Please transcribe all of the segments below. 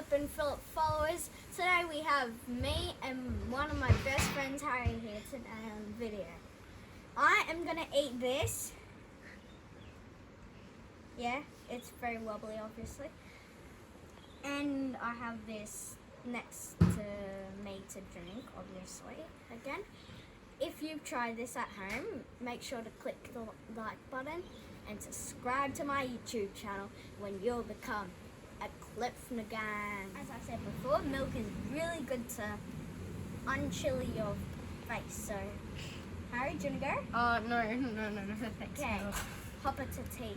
Philip and Philip followers. Today we have me and one of my best friends, Harry, here today on the video. I am going to eat this. Yeah, it's very wobbly, obviously. And I have this next to me to drink, obviously, again. If you've tried this at home, make sure to click the like button and subscribe to my YouTube channel when you'll become a Clifnagan. As I said before, milk is really good to unchilly your face. So, Harry, do you want to go? No, thanks. Okay, hop it to tea.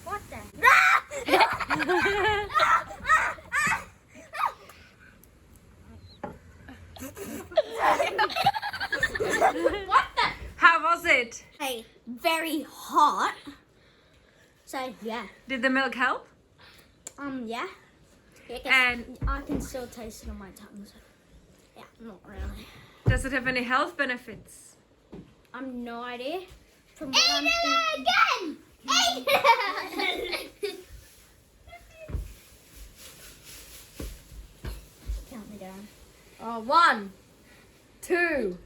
What the? What the? How was it? Hey, very hot. So yeah. Did the milk help? Yeah. And I can still taste it on my tongue. So yeah, not really. does it have any health benefits? I'm no idea. From what I'm again! Count me down. 1, 2,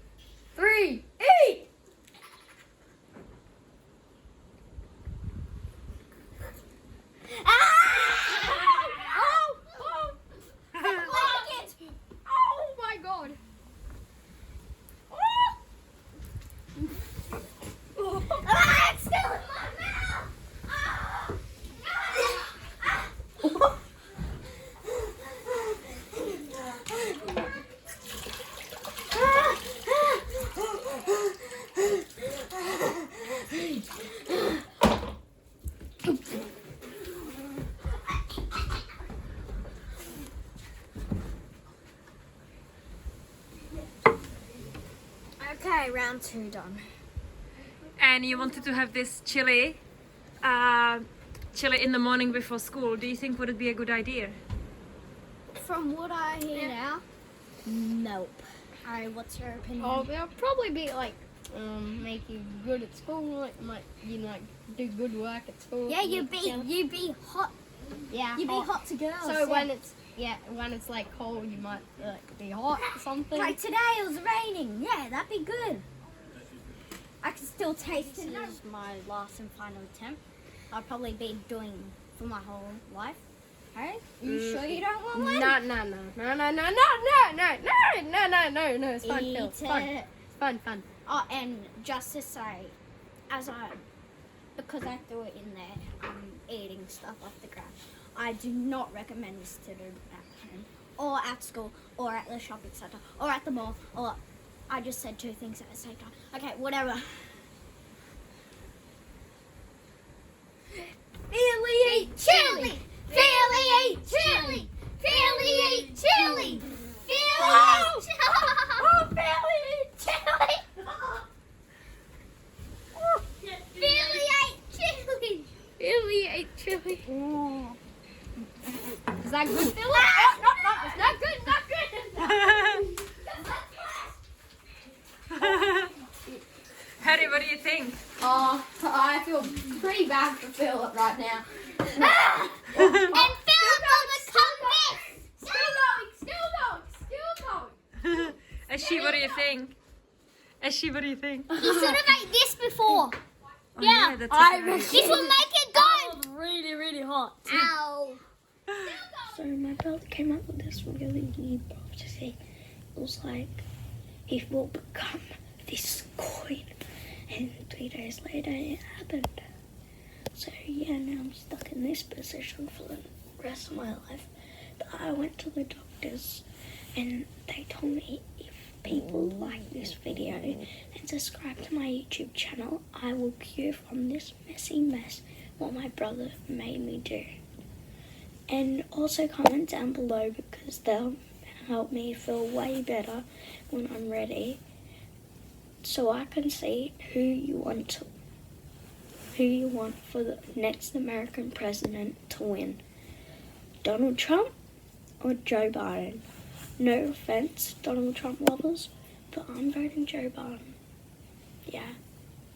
3, eat! Oh my god. It's still in my mouth! Okay, round 2 done. And you wanted to have this chili in the morning before school. Do you think would it be a good idea? From what I hear now, nope. Alright, what's your opinion? Oh, they'll probably be like, make you good at school, like do good work at school. Yeah, you'd be hot. Yeah, You'd be hot to girls. So when it's like cold, you might be hot or something. Like today it was raining. Yeah, that'd be good. I can still taste it. This is my last and final attempt. I'll probably be doing for my whole life. Hey, you sure you don't want one? No. It's fun, Phil. It's fun. Eat it. It's fun. Oh, and just to say, because I threw it in there, I'm eating stuff off the ground. I do not recommend this to do at home, or at school, or at the shopping centre, or at the mall, or I just said 2 things at the same time. Okay, whatever. Philly ate chili! Philly ate chili! Philly ate chili! Philly ate chili! Oh, Philly ate chili! Philly ate chili! Philly ate chili. Is that good, Phil? No, it's not good, not good! Harry, what do you think? I feel pretty bad for Philip right now. And Philip will become this! Still going. Ashi, what do you think? Ashi, what do you think? You should have ate this before. Oh, yeah, that's a good idea. This will make it go! Really hot. Ow. So my brother came up with this really weird prophecy. It was like, he will become this coin. And 3 days later it happened. So yeah, now I'm stuck in this position for the rest of my life. But I went to the doctors and they told me if people like this video and subscribe to my YouTube channel, I will cure from this messy mess what my brother made me do. And also comment down below because they'll help me feel way better when I'm ready, so I can see who you want for the next American president to win. Donald Trump or Joe Biden. No offense, Donald Trump lovers, but I'm voting Joe Biden. Yeah,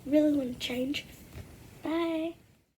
really want to change. Bye.